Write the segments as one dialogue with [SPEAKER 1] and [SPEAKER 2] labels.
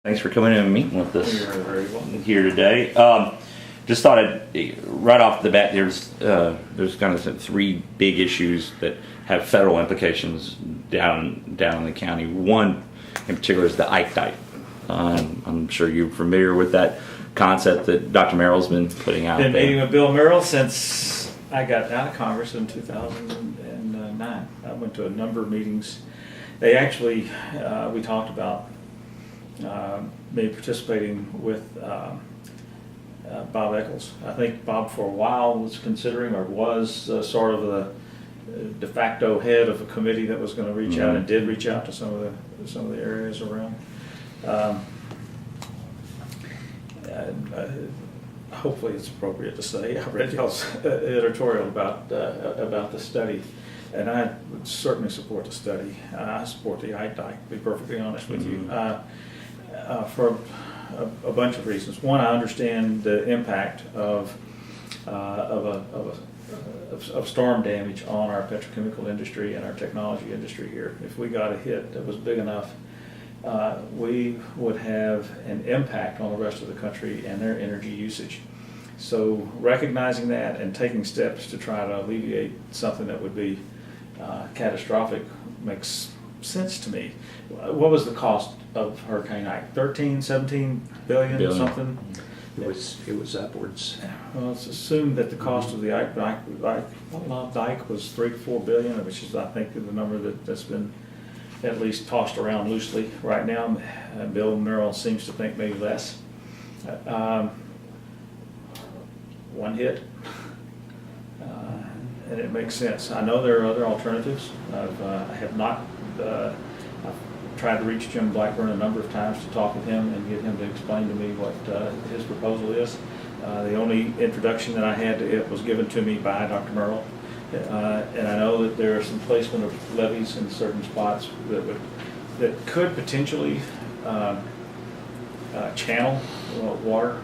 [SPEAKER 1] Thanks for coming in and meeting with us
[SPEAKER 2] You're very welcome.
[SPEAKER 1] here today. Just thought right off the bat, there's kind of some three big issues that have federal implications down in the county. One in particular is the Ike Dike. I'm sure you're familiar with that concept that Dr. Merrill's been putting out.
[SPEAKER 2] Been meeting with Bill Merrill since I got out of Congress in 2009. I went to a number of meetings. They actually, we talked about me participating with Bob Eccles. I think Bob for a while was considering, or was sort of the de facto head of a committee that was going to reach out, and did reach out to some of the areas around. Hopefully it's appropriate to say I read y'all's editorial about the study, and I would certainly support the study. I support the Ike Dike, to be perfectly honest with you, for a bunch of reasons. One, I understand the impact of storm damage on our petrochemical industry and our technology industry here. If we got a hit that was big enough, we would have an impact on the rest of the country and their energy usage. So recognizing that and taking steps to try to alleviate something that would be catastrophic makes sense to me. What was the cost of Hurricane Ike? 13, 17 billion or something?
[SPEAKER 3] It was upwards.
[SPEAKER 2] Well, it's assumed that the cost of the Ike Dike was 3 to 4 billion, which is, I think, the number that's been at least tossed around loosely right now. Bill Merrill seems to think maybe less. One hit, and it makes sense. I know there are other alternatives. I have not. I've tried to reach Jim Blackburn a number of times to talk with him and get him to explain to me what his proposal is. The only introduction that I had to it was given to me by Dr. Merrill. And I know that there are some placement of levees in certain spots that could potentially channel water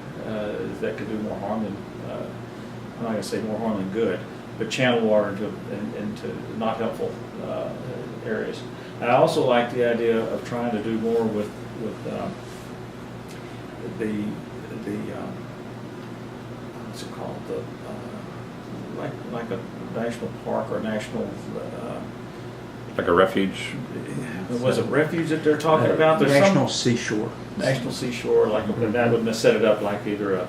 [SPEAKER 2] that could do more harm than, I'm not going to say more harm than good, but channel water into not helpful areas. I also like the idea of trying to do more with the what's it called, like a national park or national
[SPEAKER 1] Like a refuge?
[SPEAKER 2] Was it refuge that they're talking about? There's
[SPEAKER 3] National seashore.
[SPEAKER 2] National seashore, like that would set it up like either a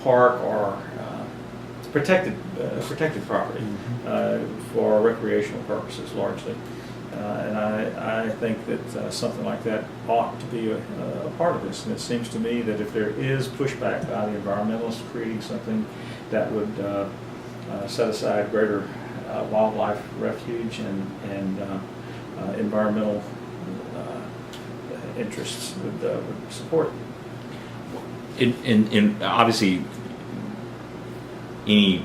[SPEAKER 2] park or protected property for recreational purposes largely. And I think that something like that ought to be a part of this. And it seems to me that if there is pushback by the environmentalists creating something that would set aside greater wildlife refuge and environmental interests would support it.
[SPEAKER 1] In obviously, any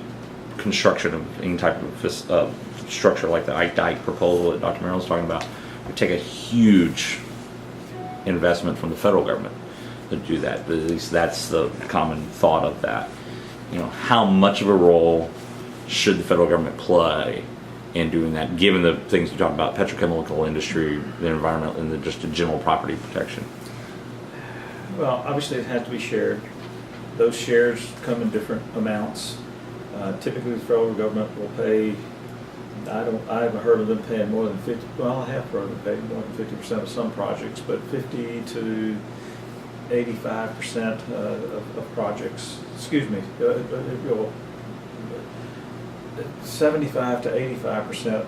[SPEAKER 1] construction of any type of structure like the Ike Dike proposal that Dr. Merrill's talking about would take a huge investment from the federal government to do that. At least that's the common thought of that. You know, how much of a role should the federal government play in doing that, given the things you talk about, petrochemical industry, the environment, and just the general property protection?
[SPEAKER 2] Well, obviously it has to be shared. Those shares come in different amounts. Typically the federal government will pay, I haven't heard of them paying more than 50, well, I have heard of them paying more than 50% of some projects, but 50 to 85% of projects, 75 to 85%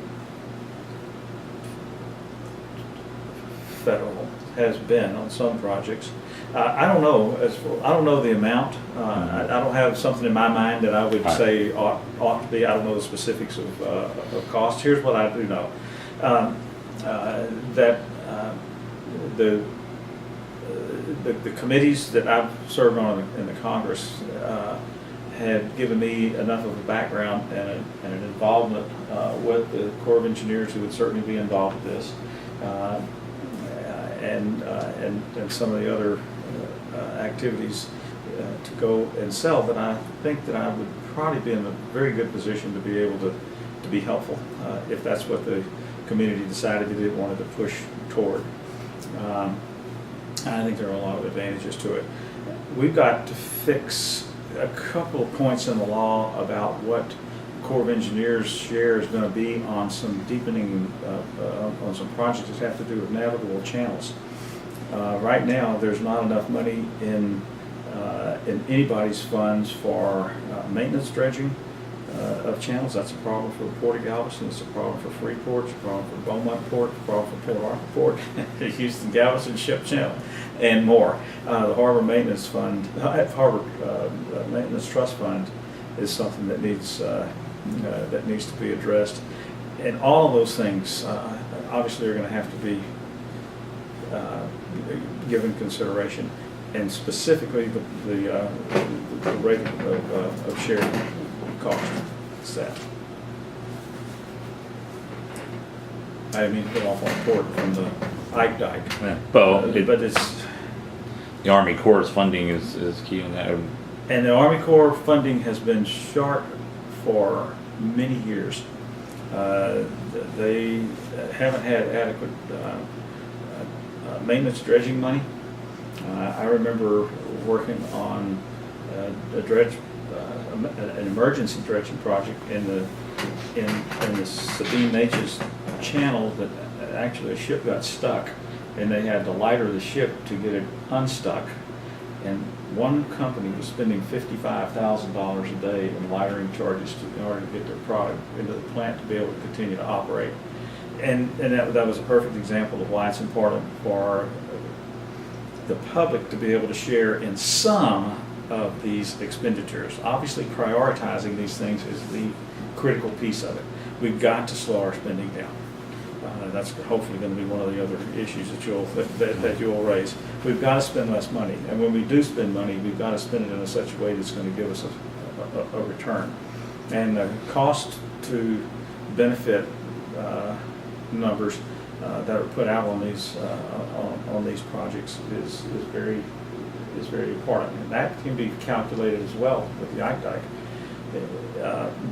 [SPEAKER 2] federal has been on some projects. I don't know. I don't know the amount. I don't have something in my mind that I would say ought to be. I don't know the specifics of cost. Here's what I do know: that the committees that I've served on in the Congress had given me enough of a background and an involvement with the Corps of Engineers, who would certainly be involved with this, and some of the other activities to go and sell, that I think that I would probably be in a very good position to be able to be helpful if that's what the community decided that it wanted to push toward. I think there are a lot of advantages to it. We've got to fix a couple of points in the law about what Corps of Engineers share is going to be on some deepening, on some projects that have to do with navigable channels. Right now, there's not enough money in anybody's funds for maintenance dredging of channels. That's a problem for the Port of Galveston. It's a problem for Freeport. It's a problem for Beaumont Port. It's a problem for Port Arthur Port, the Houston Galveston Ship Channel, and more. The Harbor Maintenance Fund, Harbor Maintenance Trust Fund, is something that needs to be addressed. And all of those things, obviously, are going to have to be given consideration, and specifically the rate of shared cost. That I didn't mean to get off on port from the Ike Dike,
[SPEAKER 1] Yeah. But
[SPEAKER 2] but it's,
[SPEAKER 1] the Army Corps funding is key in that.
[SPEAKER 2] and the Army Corps funding has been short for many years. They haven't had adequate maintenance dredging money. I remember working on a dredge, an emergency dredging project in the Sabine Neches channel that actually a ship got stuck, and they had to lighter the ship to get it unstuck. And one company was spending $55,000 a day in lightering charges in order to get their product into the plant to be able to continue to operate. And that was a perfect example of why it's important for the public to be able to share in some of these expenditures. Obviously, prioritizing these things is the critical piece of it. We've got to slow our spending down. That's hopefully going to be one of the other issues that you'll raise. We've got to spend less money, and when we do spend money, we've got to spend it in such a way that's going to give us a return. And the cost to benefit numbers that are put out on these projects is very important, and that can be calculated as well with the Ike Dike.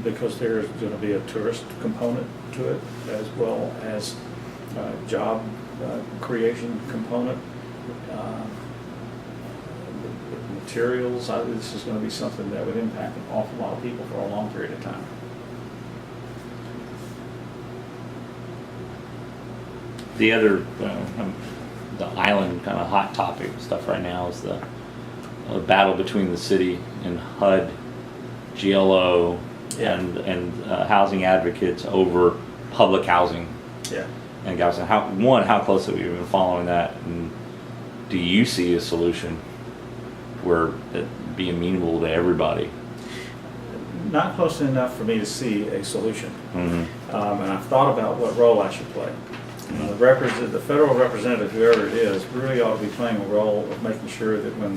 [SPEAKER 2] Because there's going to be a tourist component to it, as well as job creation component, materials. This is going to be something that would impact an awful lot of people for a long period of time.
[SPEAKER 1] The other, the island kind of hot topic stuff right now is the battle between the city and HUD, GLO,
[SPEAKER 2] Yeah.
[SPEAKER 1] and housing advocates over public housing
[SPEAKER 2] Yeah.
[SPEAKER 1] in Galveston. How close have you been following that? And do you see a solution where it be amenable to everybody?
[SPEAKER 2] Not close enough for me to see a solution.
[SPEAKER 1] Mm-hmm.
[SPEAKER 2] And I've thought about what role I should play. The federal representative, whoever it is, really ought to be playing a role of making sure that when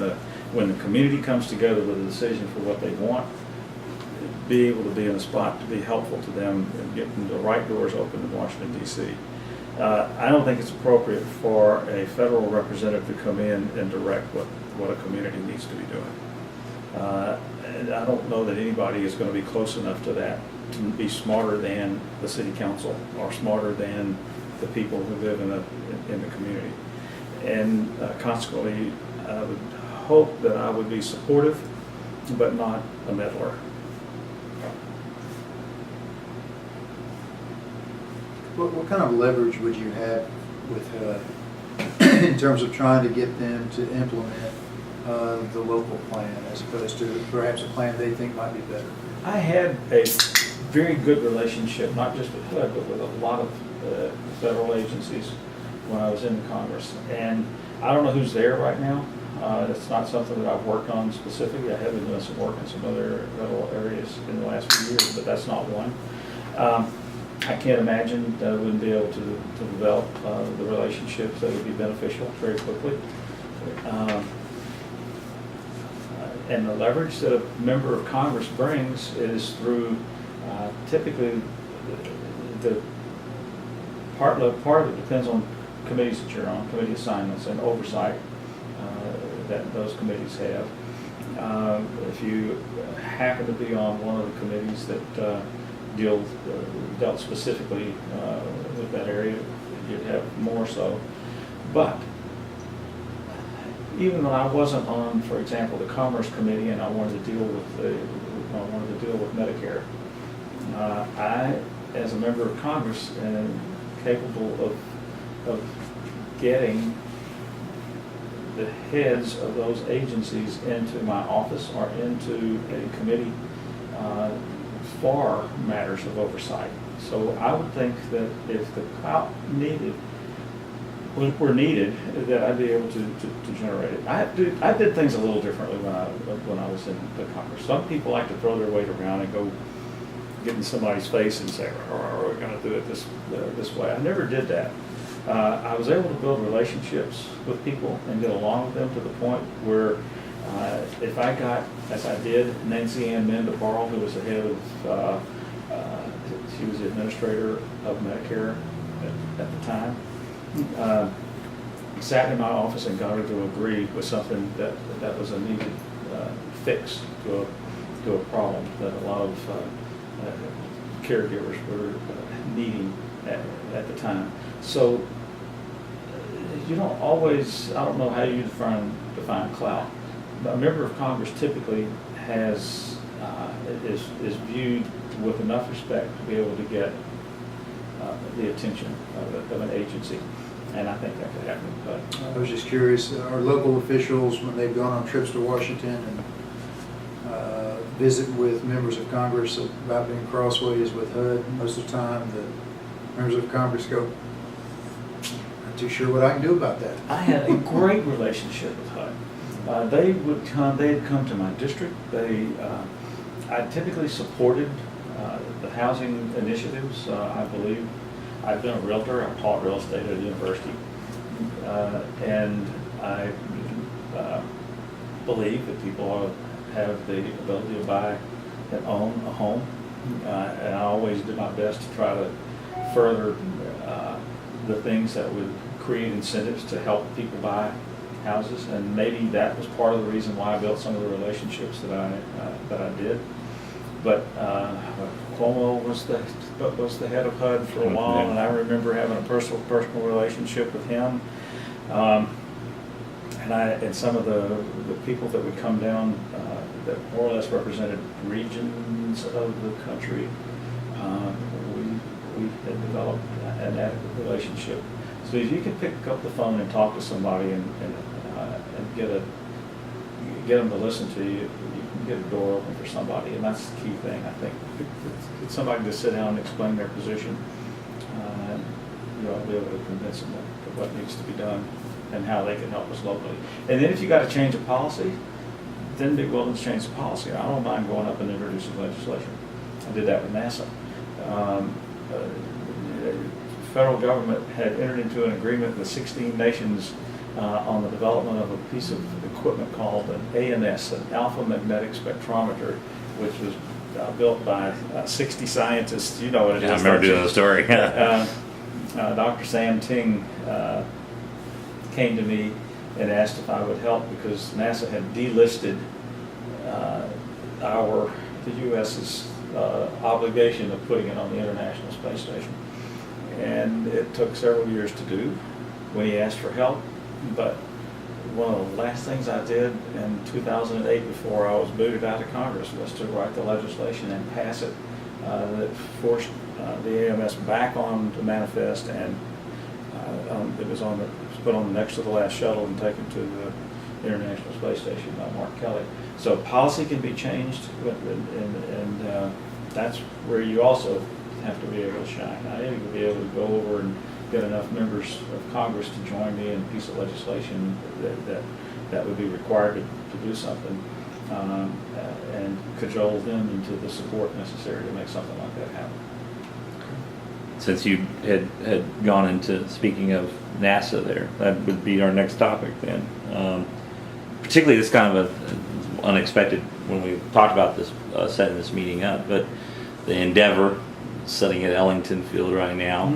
[SPEAKER 2] the community comes together with a decision for what they want, be able to be in a spot to be helpful to them and getting the right doors open in Washington, D.C. I don't think it's appropriate for a federal representative to come in and direct what a community needs to be doing. And I don't know that anybody is going to be close enough to that to be smarter than the city council or smarter than the people who live in the community. And consequently, I would hope that I would be supportive, but not a meddler.
[SPEAKER 4] What kind of leverage would you have with in terms of trying to get them to implement the local plan as opposed to perhaps a plan they think might be better?
[SPEAKER 2] I had a very good relationship, not just with HUD, but with a lot of federal agencies when I was in Congress. And I don't know who's there right now. It's not something that I've worked on specifically. I have been doing some work in some other federal areas in the last few years, but that's not one. I can't imagine that I wouldn't be able to develop the relationships that would be beneficial very quickly. And the leverage that a member of Congress brings is through typically the part of it depends on committees that you're on, committee assignments and oversight that those committees have. If you happen to be on one of the committees that dealt specifically with that area, you'd have more so. But even when I wasn't on, for example, the Commerce Committee, and I wanted to deal with Medicare, I, as a member of Congress, am capable of getting the heads of those agencies into my office or into a committee for matters of oversight. So I would think that if the clout were needed, that I'd be able to generate it. I did things a little differently when I was in the Congress. Some people like to throw their weight around and go get in somebody's face and say, "Are we going to do it this way?" I never did that. I was able to build relationships with people and get along with them to the point where if I got, as I did, Nancy Ann Mendebarl, who was the head of, she was the administrator of Medicare at the time, sat in my office and got her to agree with something that was a needed fix to a problem that a lot of caregivers were needing at the time. So you don't always, I don't know how you define clout. A member of Congress typically is viewed with enough respect to be able to get the attention of an agency, and I think that could happen. But
[SPEAKER 4] I was just curious, are local officials, when they've gone on trips to Washington and visit with members of Congress about being crossways with HUD, most of the time the members of Congress go, "Not too sure what I can do about that."
[SPEAKER 2] I had a great relationship with HUD. They'd come to my district. I typically supported the housing initiatives. I believe I've been a realtor. I taught real estate at a university, and I believe that people ought to have the ability to buy and own a home, and I always did my best to try to further the things that would create incentives to help people buy houses, and maybe that was part of the reason why I built some of the relationships that I did. But Cuomo was the head of HUD for a while, and I remember having a personal relationship with him. And some of the people that would come down that more or less represented regions of the country, we had developed an adequate relationship. So if you can pick up the phone and talk to somebody and get them to listen to you, you can get a door open for somebody, and that's the key thing, I think. Get somebody to sit down and explain their position, I'll be able to convince them of what needs to be done and how they can help us locally. And then if you got to change a policy, then be willing to change the policy. I don't mind going up and introducing legislation. I did that with NASA. The federal government had entered into an agreement with 16 nations on the development of a piece of equipment called an AMS, an alpha magnetic spectrometer, which was built by 60 scientists. You know what it is.
[SPEAKER 1] I remember doing the story.
[SPEAKER 2] Dr. Sam Ting came to me and asked if I would help because NASA had delisted the U.S.'s obligation of putting it on the International Space Station. And it took several years to do when he asked for help. But one of the last things I did in 2008 before I was booted out of Congress was to write the legislation and pass it that forced the AMS back on the manifest, and it was put on next to the last shuttle and taken to the International Space Station by Mark Kelly. So policy can be changed, and that's where you also have to be able to shine. I need to be able to go over and get enough members of Congress to join me in a piece of legislation that would be required to do something, and cajole them into the support necessary to make something like that happen.
[SPEAKER 1] Since you had gone into speaking of NASA there, that would be our next topic then. Particularly this kind of a unexpected when we talked about this setting this meeting up, but the Endeavor sitting at Ellington Field right now.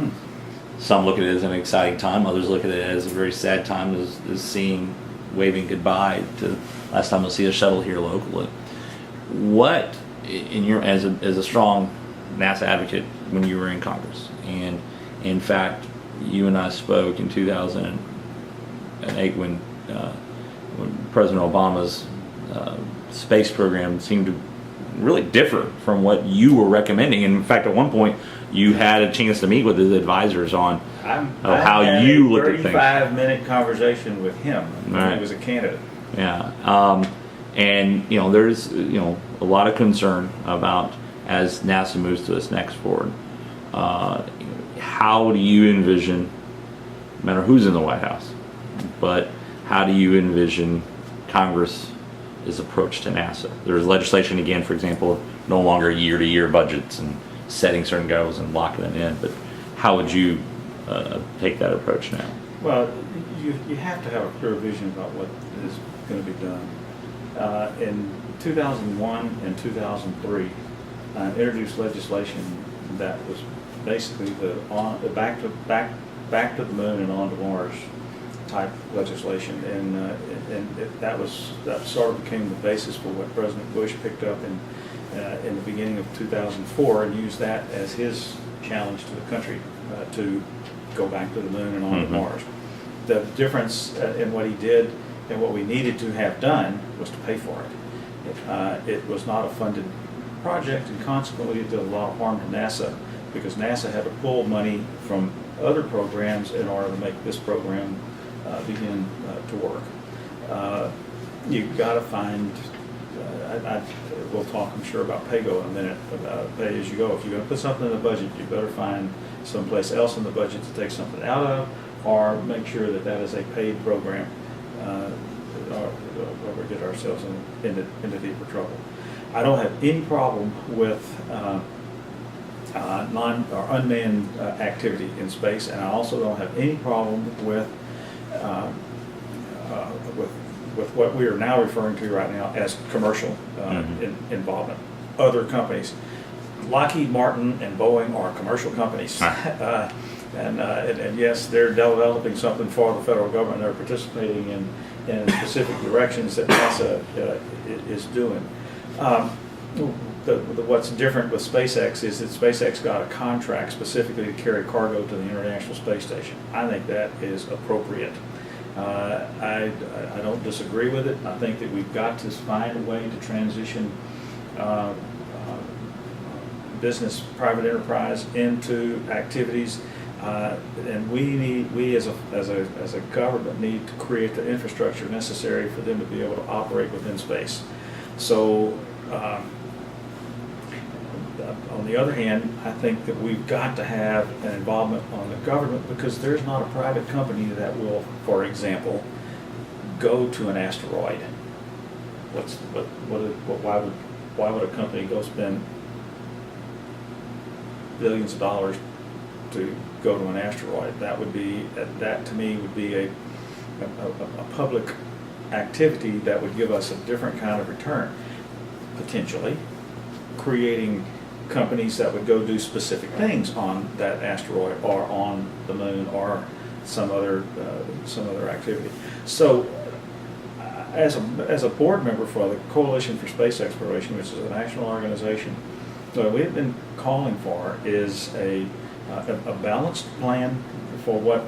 [SPEAKER 1] Some look at it as an exciting time, others look at it as a very sad time, as waving goodbye to last time we'll see a shuttle here locally. What, as a strong NASA advocate when you were in Congress, and in fact, you and I spoke in 2008 when President Obama's space program seemed to really differ from what you were recommending. And in fact, at one point, you had a chance to meet with his advisors on how you looked at things.
[SPEAKER 2] 35-minute conversation with him when
[SPEAKER 1] Right.
[SPEAKER 2] he was a candidate.
[SPEAKER 1] Yeah, and there's a lot of concern about as NASA moves to its next forward. How do you envision, no matter who's in the White House, but how do you envision Congress's approach to NASA? There's legislation again, for example, no longer year-to-year budgets and setting certain goals and locking them in. But how would you take that approach now?
[SPEAKER 2] Well, you have to have a clear vision about what is going to be done. In 2001 and 2003, I introduced legislation that was basically the back to the moon and on to Mars type legislation, and that sort of became the basis for what President Bush picked up in the beginning of 2004 and used that as his challenge to the country to go back to the moon and on to Mars. The difference in what he did and what we needed to have done was to pay for it. It was not a funded project, and consequently it did a lot of harm to NASA because NASA had to pull money from other programs in order to make this program begin to work. You've got to find, we'll talk I'm sure about PAYGO in a minute, about pay as you go. If you're going to put something in the budget, you better find someplace else in the budget to take something out of, or make sure that that is a paid program, or we get ourselves into deeper trouble. I don't have any problem with unmanned activity in space, and I also don't have any problem with what we are now referring to right now as commercial involvement. Other companies, Lockheed Martin and Boeing are commercial companies, and yes, they're developing something for the federal government. They're participating in specific directions that NASA is doing. What's different with SpaceX is that SpaceX got a contract specifically to carry cargo to the International Space Station. I think that is appropriate. I don't disagree with it. I think that we've got to find a way to transition business, private enterprise into activities, and we as a government need to create the infrastructure necessary for them to be able to operate within space. So. On the other hand, I think that we've got to have an involvement on the government because there's not a private company that will, for example, go to an asteroid. Why would a company go spend billions of dollars to go to an asteroid? That to me would be a public activity that would give us a different kind of return, potentially creating companies that would go do specific things on that asteroid or on the moon or some other activity. So, as a board member for the Coalition for Space Exploration, which is a national organization, what we've been calling for is a balanced plan for what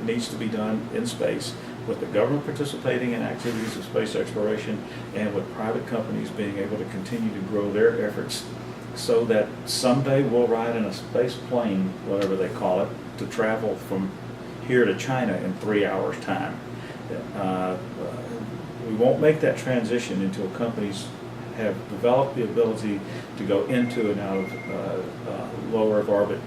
[SPEAKER 2] needs to be done in space, with the government participating in activities of space exploration and with private companies being able to continue to grow their efforts so that someday we'll ride in a space plane, whatever they call it, to travel from here to China in 3 hours' time. We won't make that transition until companies have developed the ability to go into and out of low Earth orbit.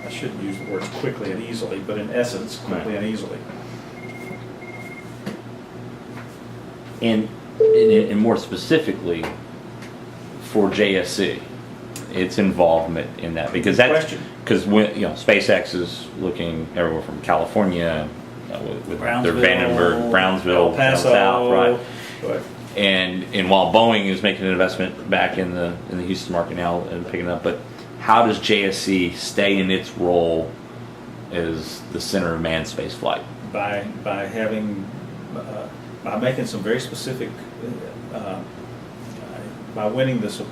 [SPEAKER 2] I shouldn't use the words quickly and easily, but in essence, quickly and easily.
[SPEAKER 1] And more specifically for JSC, its involvement in that, because SpaceX is looking everywhere from California with their Vandenberg, Brownsville,
[SPEAKER 2] El Paso,
[SPEAKER 1] south, right?
[SPEAKER 2] But
[SPEAKER 1] And while Boeing is making an investment back in the Houston market now and picking it up, but how does JSC stay in its role as the center of manned space flight?
[SPEAKER 2] by having by making some very specific, by winning the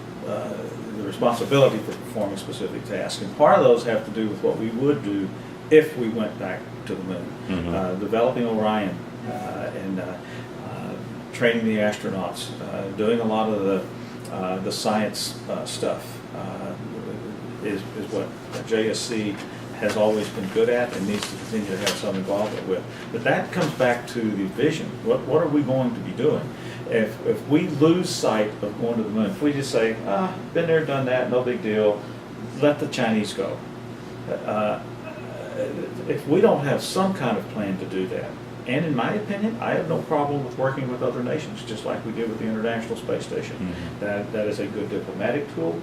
[SPEAKER 2] responsibility for performing specific tasks. And part of those have to do with what we would do if we went back to the moon,
[SPEAKER 1] Mhm.
[SPEAKER 2] developing Orion, and training the astronauts, doing a lot of the science stuff is what JSC has always been good at and needs to continue to have some involvement with. But that comes back to the vision. What are we going to be doing? If we lose sight of going to the moon, if we just say, been there, done that, no big deal, let the Chinese go. If we don't have some kind of plan to do that, and in my opinion, I have no problem with working with other nations, just like we did with the International Space Station.
[SPEAKER 1] Mhm.
[SPEAKER 2] That is a good diplomatic tool.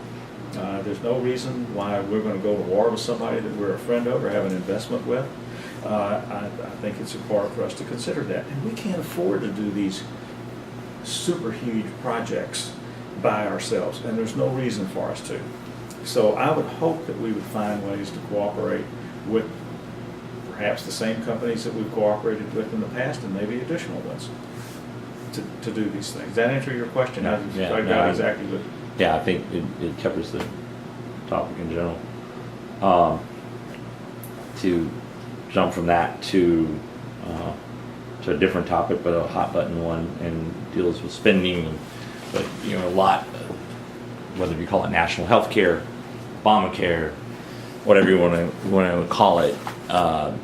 [SPEAKER 2] There's no reason why we're going to go to war with somebody that we're a friend of or have an investment with. I think it's important for us to consider that. And we can't afford to do these super huge projects by ourselves, and there's no reason for us to. So I would hope that we would find ways to cooperate with perhaps the same companies that we've cooperated with in the past, and maybe additional ones, to do these things. Does that answer your question? I got exactly what.
[SPEAKER 1] Yeah, I think it covers the topic in general. To jump from that to a different topic, but a hot button one, and deals with spending, but a lot, whether you call it national health care, Obamacare, whatever you want to call it. A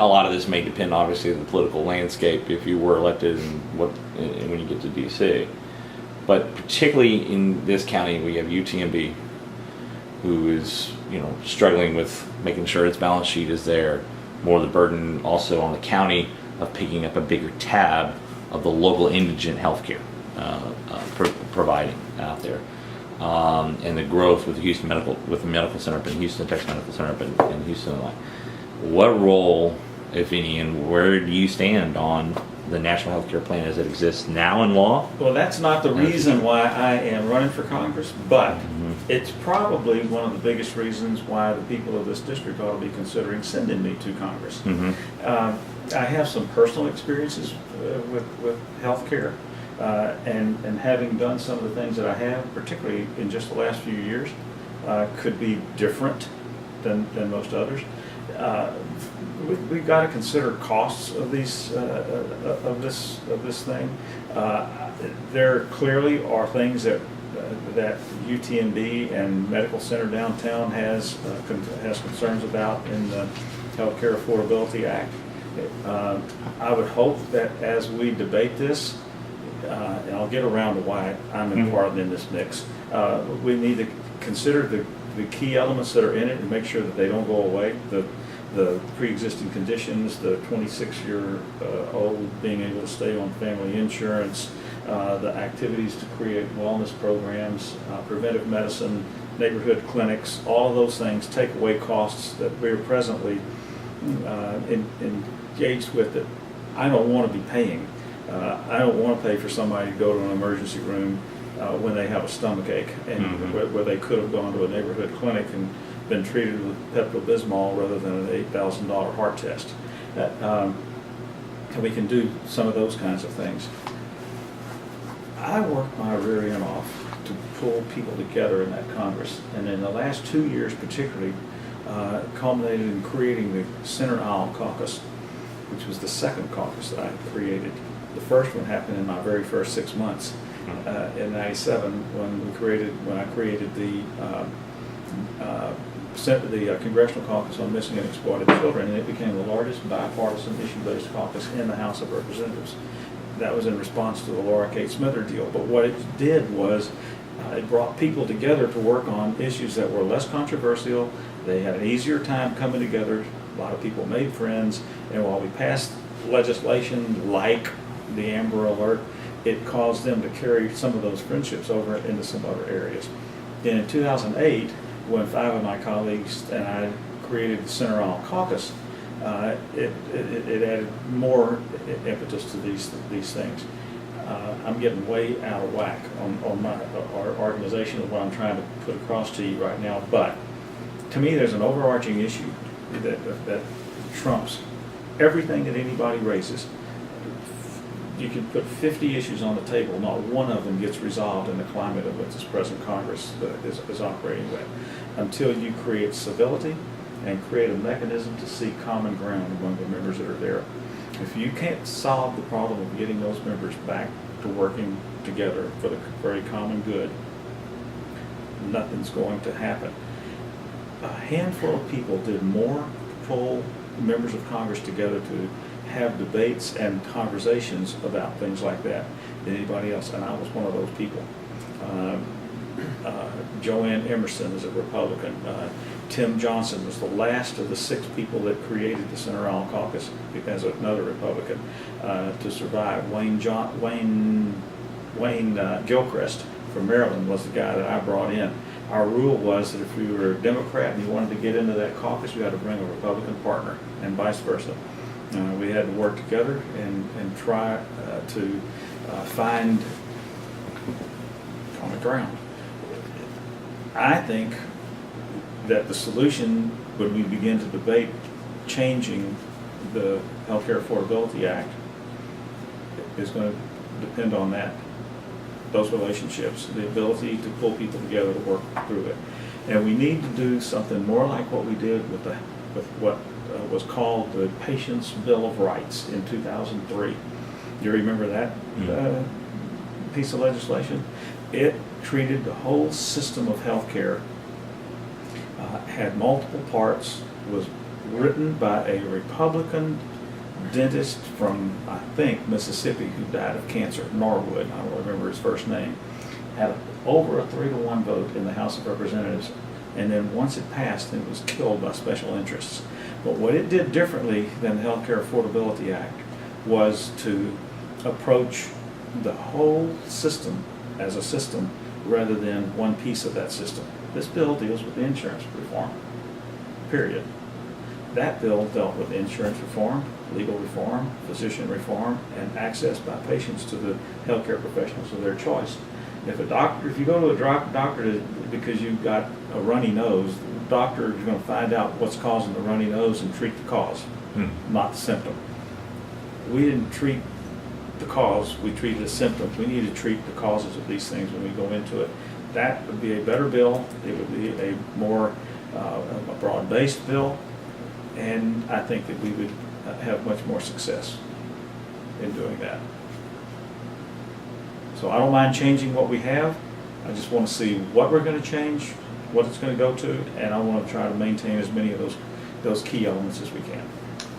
[SPEAKER 1] lot of this may depend, obviously, on the political landscape if you were elected and when you get to DC. But particularly in this county, we have UTMB, who is struggling with making sure its balance sheet is there. More of the burden also on the county of picking up a bigger tab of the local indigent health care providing out there. And the growth with the medical center up in Houston, Texas Medical Center up in Houston. What role, if any, and where do you stand on the National Health Care Plan as it exists now in law?
[SPEAKER 2] Well, that's not the reason why I am running for Congress, but it's probably one of the biggest reasons why the people of this district ought to be considering sending me to Congress. I have some personal experiences with health care. And having done some of the things that I have, particularly in just the last few years, could be different than most others. We've got to consider costs of these of this thing. There clearly are things that UTMB and Medical Center Downtown has concerns about in the Healthcare Affordability Act. I would hope that as we debate this, and I'll get around to why I'm important in this mix, we need to consider the key elements that are in it and make sure that they don't go away. The pre-existing conditions, the 26-year-old being able to stay on family insurance, the activities to create wellness programs, preventive medicine, neighborhood clinics, all of those things take away costs that we're presently engaged with that I don't want to be paying. I don't want to pay for somebody to go to an emergency room when they have a stomach ache, and where they could have gone to a neighborhood clinic and been treated with Pepto-Bismol rather than an $8,000 heart test. And we can do some of those kinds of things. I worked my rear end off to pull people together in that Congress, and in the last 2 years particularly, culminated in creating the Center Aisle Caucus, which was the second caucus that I created. The first one happened in my very first 6 months in '97 when I created the Congressional Caucus on Missing and Exploited Children, and it became the largest bipartisan issue-based caucus in the House of Representatives. That was in response to the Laura Kate Smither deal. But what it did was it brought people together to work on issues that were less controversial. They had an easier time coming together. A lot of people made friends, and while we passed legislation like the Amber Alert, it caused them to carry some of those friendships over into some other areas. And in 2008, when 5 of my colleagues and I created the Center Aisle Caucus, it added more impetus to these things. I'm getting way out of whack on our organization of what I'm trying to put across to you right now, but to me there's an overarching issue that trumps everything that anybody raises. You can put 50 issues on the table, not one of them gets resolved in the climate of what this present Congress is operating with, until you create civility and create a mechanism to seek common ground among the members that are there. If you can't solve the problem of getting those members back to working together for the very common good, nothing's going to happen. A handful of people did more to pull members of Congress together to have debates and conversations about things like that than anybody else, and I was one of those people. Joanne Emerson is a Republican. Tim Johnson was the last of the 6 people that created the Center Aisle Caucus as another Republican to survive. Wayne Gilchrist from Maryland was the guy that I brought in. Our rule was that if you were a Democrat and you wanted to get into that caucus, you had to bring a Republican partner, and vice versa. We had to work together and try to find common ground. I think that the solution, when we begin to debate changing the Healthcare Affordability Act, is going to depend on that, those relationships, the ability to pull people together to work through it. And we need to do something more like what we did with what was called the Patient's Bill of Rights in 2003. You remember that piece of legislation? It treated the whole system of healthcare, had multiple parts, was written by a Republican dentist from, I think, Mississippi, who died of cancer, Norwood, I don't remember his first name, had over a 3-to-1 vote in the House of Representatives, and then once it passed, it was killed by special interests. But what it did differently than the Healthcare Affordability Act was to approach the whole system as a system rather than one piece of that system. This bill deals with insurance reform, period. That bill dealt with insurance reform, legal reform, physician reform, and access by patients to the healthcare professionals of their choice. If you go to a doctor because you've got a runny nose, the doctor is going to find out what's causing the runny nose and treat the cause, not the symptom. We didn't treat the cause, we treated the symptoms. We need to treat the causes of these things when we go into it. That would be a better bill. It would be a more a broad-based bill, and I think that we would have much more success in doing that. So I don't mind changing what we have. I just want to see what we're going to change, what it's going to go to, and I want to try to maintain as many of those key elements as we can.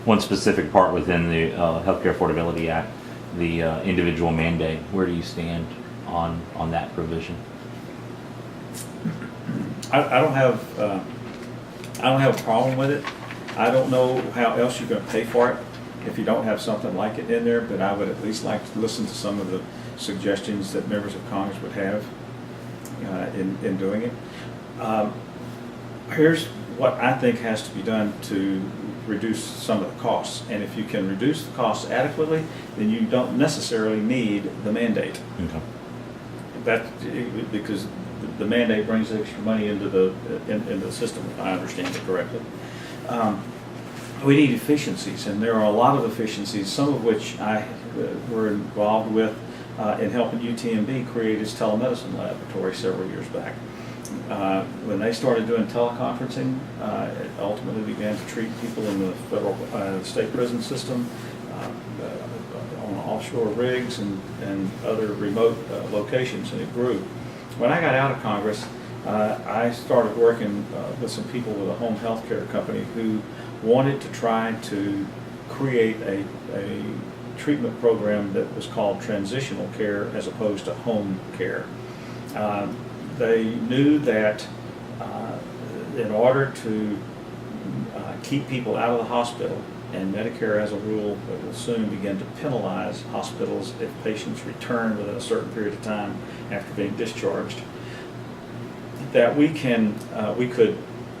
[SPEAKER 1] One specific part within the Healthcare Affordability Act, the individual mandate, where do you stand on that provision?
[SPEAKER 2] I don't have a problem with it. I don't know how else you're going to pay for it if you don't have something like it in there, but I would at least like to listen to some of the suggestions that members of Congress would have in doing it. Here's what I think has to be done to reduce some of the costs, and if you can reduce the costs adequately, then you don't necessarily need the mandate.
[SPEAKER 1] Okay.
[SPEAKER 2] Because the mandate brings extra money into the system, if I understand it correctly. We need efficiencies, and there are a lot of efficiencies, some of which I were involved with in helping UTMB create its telemedicine laboratory several years back. When they started doing teleconferencing, it ultimately began to treat people in the federal state prison system on offshore rigs and other remote locations, and it grew. When I got out of Congress, I started working with some people with a home health care company who wanted to try to create a treatment program that was called transitional care as opposed to home care. They knew that in order to keep people out of the hospital, and Medicare as a rule will soon begin to penalize hospitals if patients return within a certain period of time after being discharged, that we could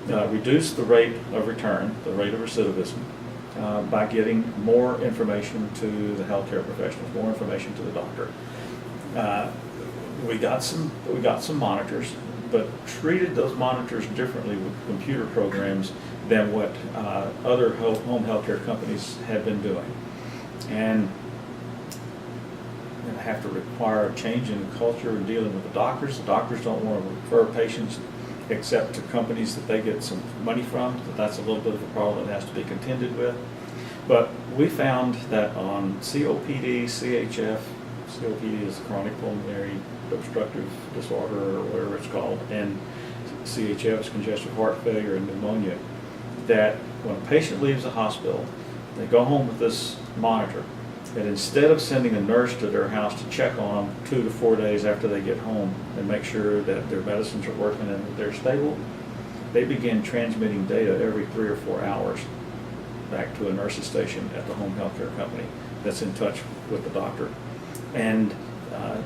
[SPEAKER 2] reduce the rate of return, the rate of recidivism, by getting more information to the healthcare professionals, more information to the doctor. We got some monitors, but treated those monitors differently with computer programs than what other home healthcare companies had been doing, and have to require a change in culture in dealing with the doctors. The doctors don't want to refer patients except to companies that they get some money from, that's a little bit of a problem that has to be contended with. But we found that on COPD, CHF, COPD is chronic pulmonary obstructive disorder or whatever it's called, and CHF is congestive heart failure and pneumonia, that when a patient leaves the hospital, they go home with this monitor, and instead of sending a nurse to their house to check on them 2 to 4 days after they get home and make sure that their medicines are working and that they're stable, they begin transmitting data every 3 or 4 hours back to a nurse's station at the home health care company that's in touch with the doctor. And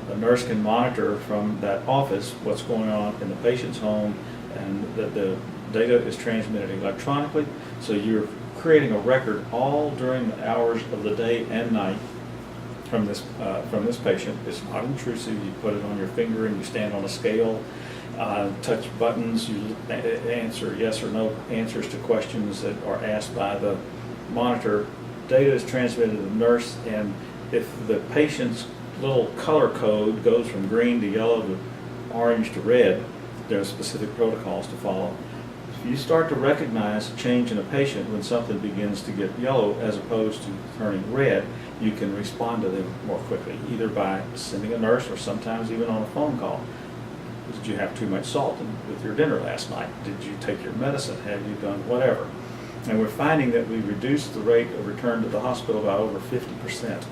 [SPEAKER 2] a nurse can monitor from that office what's going on in the patient's home, and that the data is transmitted electronically. So you're creating a record all during the hours of the day and night from this patient. It's not intrusive. You put it on your finger and you stand on a scale, touch buttons, you answer yes or no answers to questions that are asked by the monitor. Data is transmitted to the nurse, and if the patient's little color code goes from green to yellow to orange to red, there are specific protocols to follow. If you start to recognize a change in a patient when something begins to get yellow as opposed to turning red, you can respond to them more quickly, either by sending a nurse or sometimes even on a phone call. Did you have too much salt with your dinner last night? Did you take your medicine? Have you done whatever? And we're finding that we reduced the rate of return to the hospital by over 50%,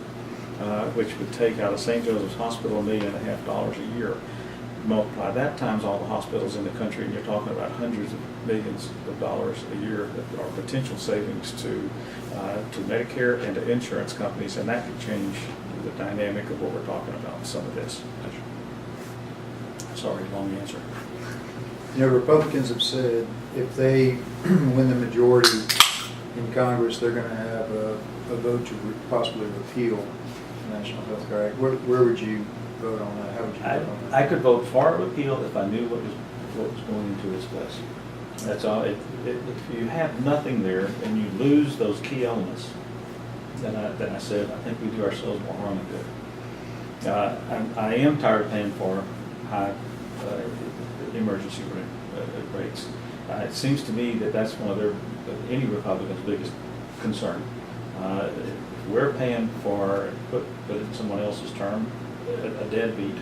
[SPEAKER 2] which would take out of St. Joseph's Hospital $1.5 million a year. Multiply that times all the hospitals in the country, and you're talking about hundreds of millions of dollars a year that are potential savings to Medicare and to insurance companies, and that could change the dynamic of what we're talking about with some of this. Sorry, long answer.
[SPEAKER 4] You know, Republicans have said if they win the majority in Congress, they're going to have a vote to possibly repeal the National Health Care Act. Where would you vote on that? How would you vote on that?
[SPEAKER 2] I could vote for a repeal if I knew what was going into its place. That's all. If you have nothing there and you lose those key elements, then I said I think we do ourselves more harm than good. I am tired of paying for high emergency rates. It seems to me that that's one of any Republican's biggest concern. If we're paying for, put it in someone else's term, a deadbeat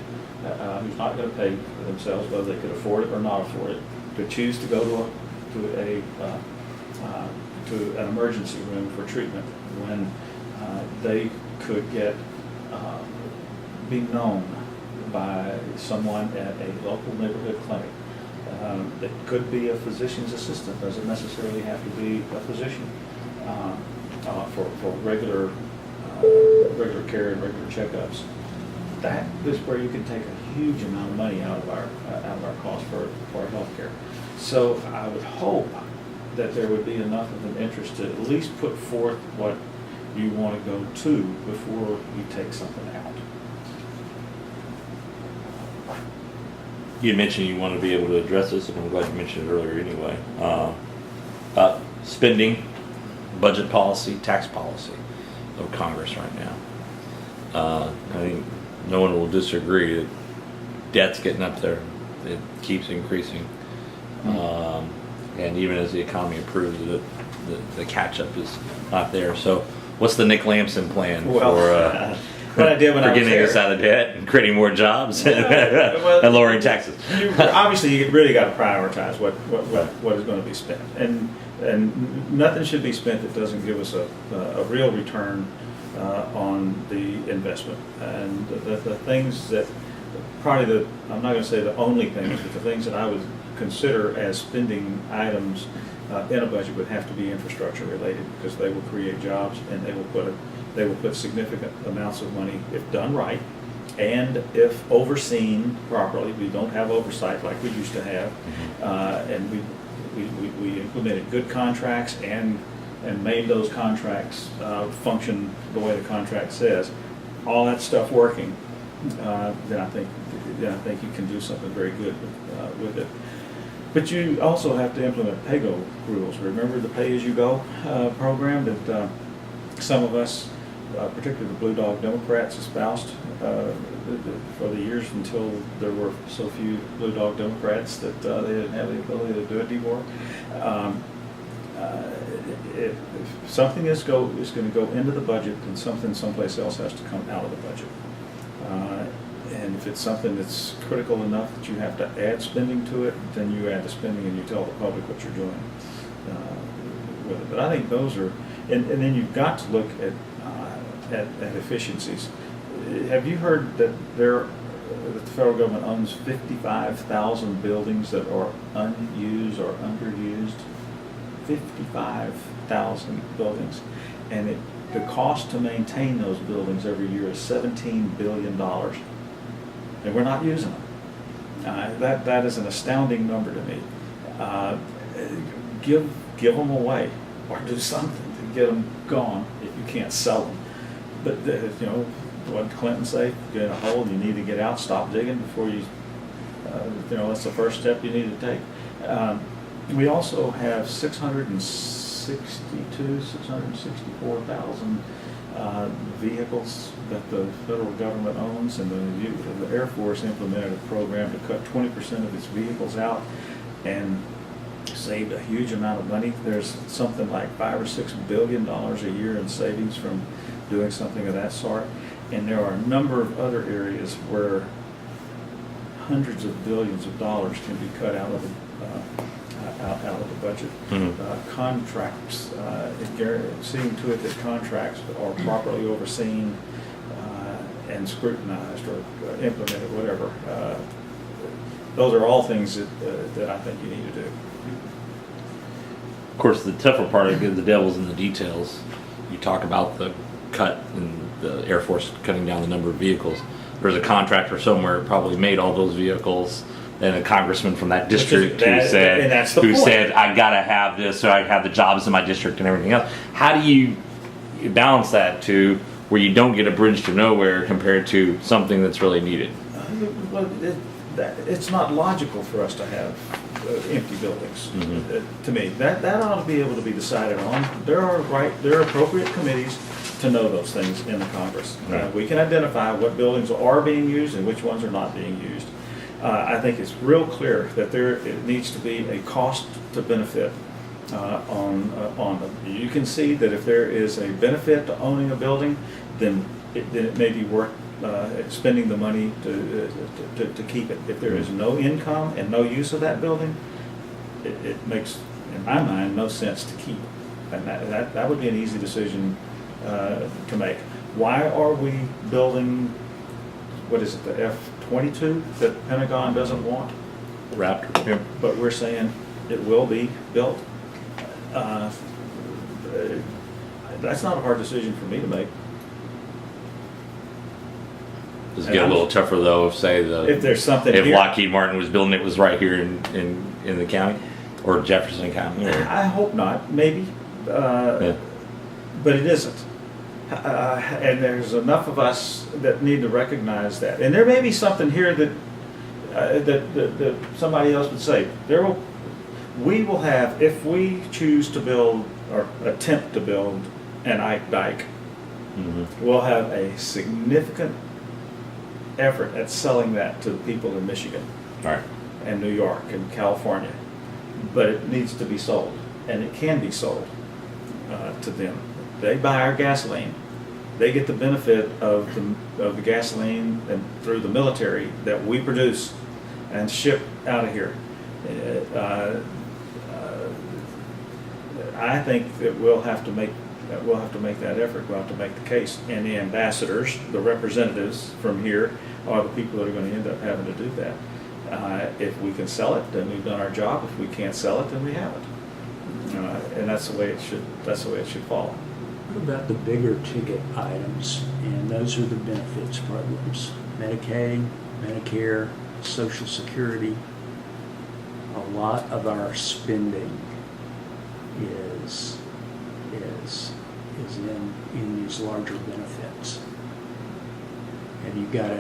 [SPEAKER 2] who's not going to pay for themselves, whether they could afford it or not afford it, to choose to go to an emergency room for treatment when they could be known by someone at a local neighborhood clinic. It could be a physician's assistant, doesn't necessarily have to be a physician, for regular care and regular checkups. That is where you can take a huge amount of money out of our cost for our health care. So I would hope that there would be enough of an interest to at least put forth what you want to go to before you take something out.
[SPEAKER 1] You mentioned you want to be able to address this, and I'm glad you mentioned it earlier anyway. Spending, budget policy, tax policy of Congress right now. I think no one will disagree that debt's getting up there. It keeps increasing. And even as the economy improves, the catch-up is not there. So what's the Nick Lampson plan for...
[SPEAKER 2] What I did when I was
[SPEAKER 1] getting us out of debt and creating more jobs and lowering taxes.
[SPEAKER 2] Obviously, you really got to prioritize what is going to be spent, and nothing should be spent that doesn't give us a real return on the investment. And the things that probably I'm not going to say the only things, but the things that I would consider as spending items in a budget would have to be infrastructure related, because they will create jobs and they will put significant amounts of money, if done right, and if overseen properly. We don't have oversight like we used to have, and we implemented good contracts and made those contracts function the way the contract says. All that stuff working, then I think you can do something very good with it. But you also have to implement pay-go rules. Remember the pay-as-you-go program that some of us particularly the Blue Dog Democrats espoused for the years until there were so few Blue Dog Democrats that they didn't have the ability to do it anymore. If something is going to go into the budget, then something someplace else has to come out of the budget. And if it's something that's critical enough that you have to add spending to it, then you add the spending and you tell the public what you're doing with it. But I think those are, and then you've got to look at efficiencies. Have you heard that that the federal government owns 55,000 buildings that are unused or underused? 55,000 buildings, and the cost to maintain those buildings every year is $17 billion, and we're not using them. That is an astounding number to me. Give them away, or do something to get them gone if you can't sell them. But you know, what did Clinton say? Get in a hole and you need to get out. Stop digging before you. You know, that's the first step you need to take. We also have 664,000 vehicles that the federal government owns, and the Air Force implemented a program to cut 20% of its vehicles out and saved a huge amount of money. There's something like $5 or $6 billion a year in savings from doing something of that sort. And there are a number of other areas where hundreds of billions of dollars can be cut out of the budget. Contracts, seeing to it that contracts are properly overseen and scrutinized or implemented, whatever. Those are all things that I think you need to do.
[SPEAKER 1] Of course, the tougher part of the devil's in the details. You talk about the cut in the Air Force cutting down the number of vehicles. There's a contractor somewhere who probably made all those vehicles, and a congressman from that district who said, I gotta have this, so I have the jobs in my district and everything else. How do you balance that to where you don't get a bridge to nowhere compared to something that's really needed?
[SPEAKER 2] Well, it's not logical for us to have empty buildings. To me, that ought to be able to be decided on. There are appropriate committees to know those things in the Congress. We can identify what buildings are being used and which ones are not being used. I think it's real clear that it needs to be a cost to benefit on them. You can see that if there is a benefit to owning a building, then it may be worth spending the money to keep it. If there is no income and no use of that building, it makes, in my mind, no sense to keep. And that would be an easy decision to make. Why are we building, what is it, the F-22 that the Pentagon doesn't want?
[SPEAKER 1] Raptor. Yeah.
[SPEAKER 2] But we're saying it will be built. That's not a hard decision for me to make.
[SPEAKER 1] Does it get a little tougher though if
[SPEAKER 2] there's something
[SPEAKER 1] if
[SPEAKER 2] here,
[SPEAKER 1] Lockheed Martin was building it was right here in the county or Jefferson County? Or?
[SPEAKER 2] I hope not, maybe, but it isn't. And there's enough of us that need to recognize that. And there may be something here that somebody else would say. We will have, if we choose to build or attempt to build an Ike Dike, we'll have a significant effort at selling that to the people in Michigan,
[SPEAKER 1] right,
[SPEAKER 2] and New York and California. But it needs to be sold, and it can be sold to them. They buy our gasoline. They get the benefit of the gasoline and through the military that we produce and ship out of here. I think that we'll have to make that effort. We'll have to make the case, and the ambassadors, the representatives from here, are the people that are going to end up having to do that. If we can sell it, then we've done our job. If we can't sell it, then we haven't. And that's the way it should. That's the way it should fall.
[SPEAKER 3] What about the bigger ticket items? And those are the benefits programs: Medicaid, Medicare, Social Security. A lot of our spending is in these larger benefits. Have you got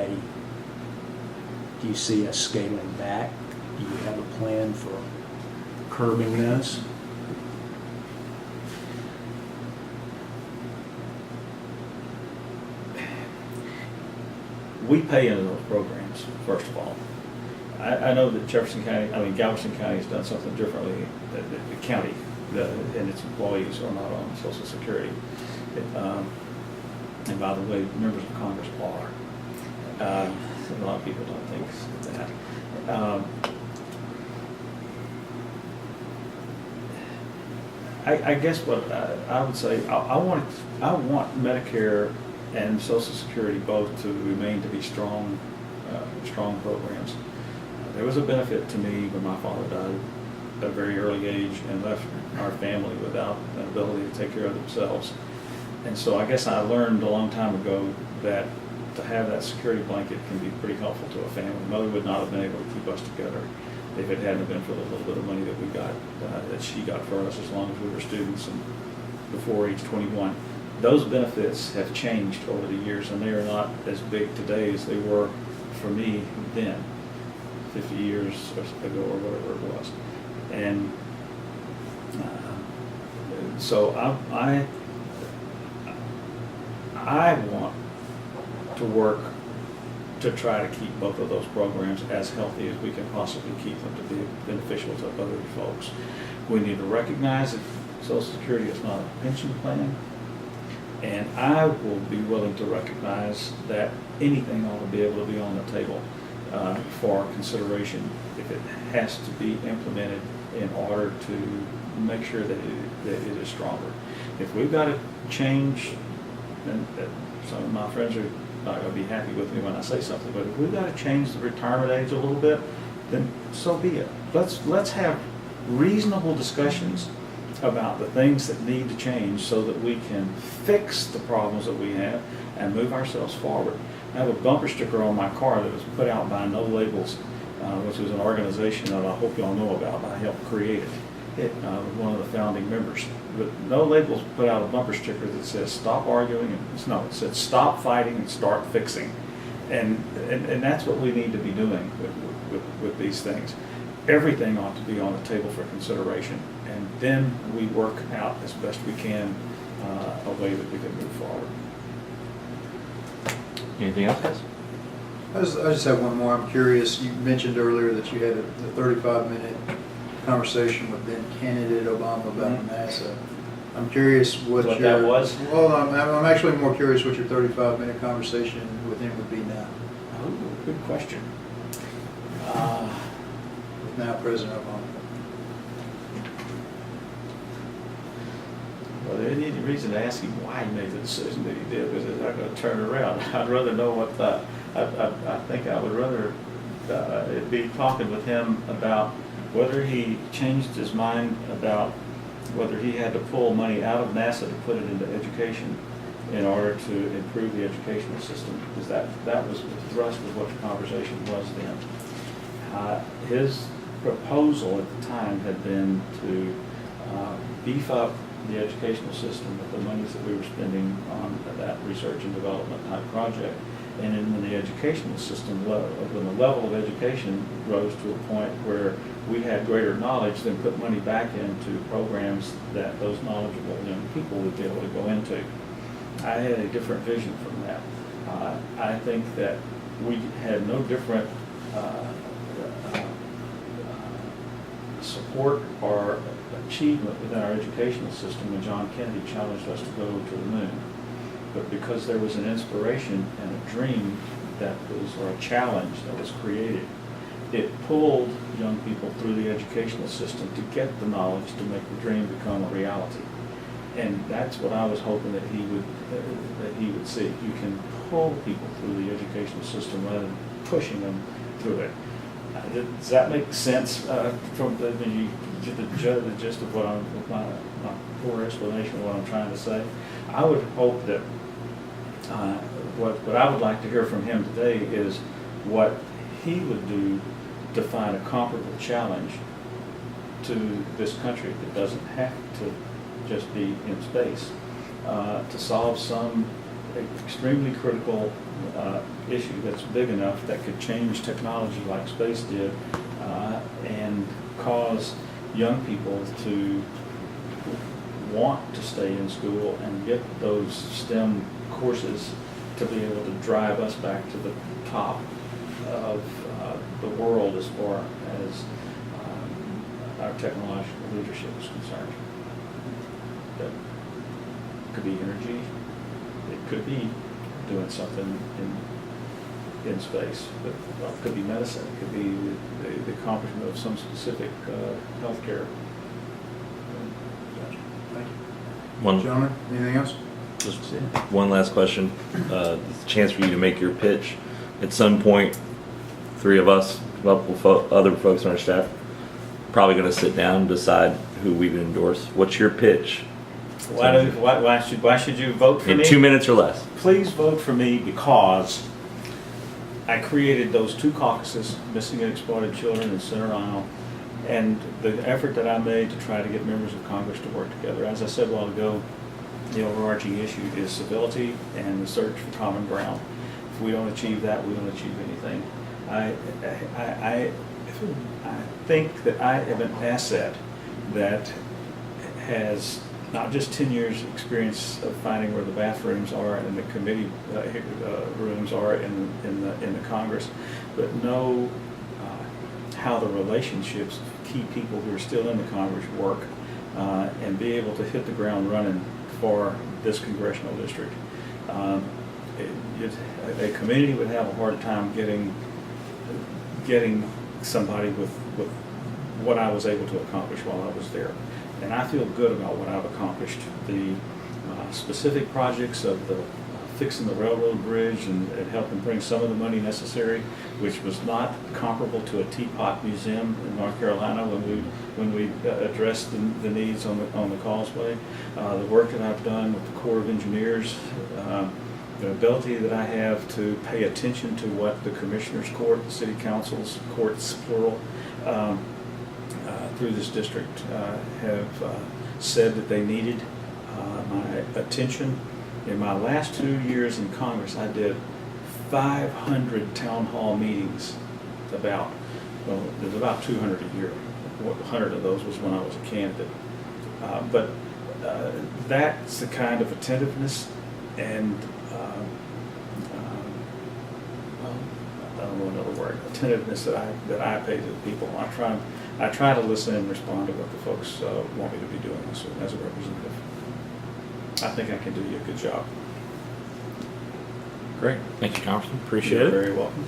[SPEAKER 3] do you see us scaling back? Do you have a plan for curbing this?
[SPEAKER 2] we pay into those programs, first of all. I know that Galveston County has done something differently. The county and its employees are not on Social Security. And by the way, members of Congress are. A lot of people don't think that. I guess what I would say, I want Medicare and Social Security both to remain to be strong programs. There was a benefit to me when my father died at a very early age and left our family without an ability to take care of themselves. And so I guess I learned a long time ago that to have that security blanket can be pretty helpful to a family. Mother would not have been able to keep us together if it hadn't been for the little bit of money that we got, that she got for us as long as we were students and before age 21. Those benefits have changed over the years, and they are not as big today as they were for me then, 50 years ago or whatever it was. And so I want to work to try to keep both of those programs as healthy as we can possibly keep them to be beneficial to other folks. We need to recognize that Social Security is not a pension plan, and I will be willing to recognize that anything ought to be able to be on the table for consideration if it has to be implemented in order to make sure that it is stronger. If we've got to change, and some of my friends are not going to be happy with me when I say something, but if we've got to change the retirement age a little bit, then so be it. Let's have reasonable discussions about the things that need to change so that we can fix the problems that we have and move ourselves forward. I have a bumper sticker on my car that was put out by No Labels, which was an organization that I hope you all know about. I helped create it, one of the founding members. But No Labels put out a bumper sticker that says "Stop arguing," and it said "Stop fighting and start fixing," and that's what we need to be doing with these things. Everything ought to be on the table for consideration, and then we work out as best we can a way that we can move forward.
[SPEAKER 1] Anything else, guys?
[SPEAKER 4] I just have one more. I'm curious, you mentioned earlier that you had a 35-minute conversation with then candidate Obama about NASA. I'm curious what
[SPEAKER 2] that was?
[SPEAKER 4] Well, I'm actually more curious what your 35-minute conversation with him would be now.
[SPEAKER 2] Oh, good question.
[SPEAKER 4] With now President Obama.
[SPEAKER 2] Well, there isn't any reason to ask him why he made the decision that he did, because it's not going to turn it around. I'd rather know what I think I would rather it be talking with him about whether he changed his mind about whether he had to pull money out of NASA to put it into education in order to improve the educational system, because that was the thrust of what the conversation was then. His proposal at the time had been to beef up the educational system with the monies that we were spending on that research and development type project. And then when the educational system, when the level of education rose to a point where we had greater knowledge, then put money back into programs that those knowledgeable young people would be able to go into. I had a different vision from that. I think that we had no different support or achievement within our educational system when John Kennedy challenged us to go to the moon. But because there was an inspiration and a dream that was, or a challenge that was created, it pulled young people through the educational system to get the knowledge to make the dream become a reality. And that's what I was hoping that he would see. You can pull people through the educational system rather than pushing them through it. Does that make sense from the gist of what my poor explanation of what I'm trying to say? I would hope that what I would like to hear from him today is what he would do to find a comparable challenge to this country that doesn't have to just be in space, to solve some extremely critical issue that's big enough that could change technology like space did, and cause young people to want to stay in school and get those STEM courses to be able to drive us back to the top of the world as far as our technological leadership is concerned. That could be energy, it could be doing something in space, but well, it could be medicine, it could be the accomplishment of some specific healthcare.
[SPEAKER 4] Thank you.
[SPEAKER 1] One,
[SPEAKER 4] Gentlemen, anything else?
[SPEAKER 1] just one last question. It's a chance for you to make your pitch. At some point, three of us, a couple other folks on our staff, probably going to sit down and decide who we would endorse. What's your pitch?
[SPEAKER 2] Why should you vote for
[SPEAKER 1] In
[SPEAKER 2] me?
[SPEAKER 1] 2 minutes or less.
[SPEAKER 2] Please vote for me because I created those two caucuses, Missing and Exploited Children and Center Aisle, and the effort that I made to try to get members of Congress to work together. As I said a while ago, the overarching issue is civility and the search for common ground. If we don't achieve that, we don't achieve anything. I think that I have an asset that has not just 10 years experience of finding where the bathrooms are and the committee rooms are in the Congress, but know how the relationships of key people who are still in the Congress work, and be able to hit the ground running for this congressional district. A committee would have a hard time getting somebody with what I was able to accomplish while I was there. And I feel good about what I've accomplished. The specific projects of the fixing the railroad bridge and helping bring some of the money necessary, which was not comparable to a teapot museum in North Carolina when we addressed the needs on the causeway. The work that I've done with the Corps of Engineers, the ability that I have to pay attention to what the Commissioner's Court, the City Council's courts, plural, through this district have said that they needed my attention. In my last 2 years in Congress, I did 500 town hall meetings there's about 200 a year. 100 of those was when I was a candidate. But that's the kind of attentiveness and I don't know another word, attentiveness that I pay to the people. I try to listen and respond to what the folks want me to be doing as a representative. I think I can do you a good job.
[SPEAKER 1] Great. Thank you, Congressman. Appreciate
[SPEAKER 2] You're
[SPEAKER 1] it.
[SPEAKER 2] very welcome.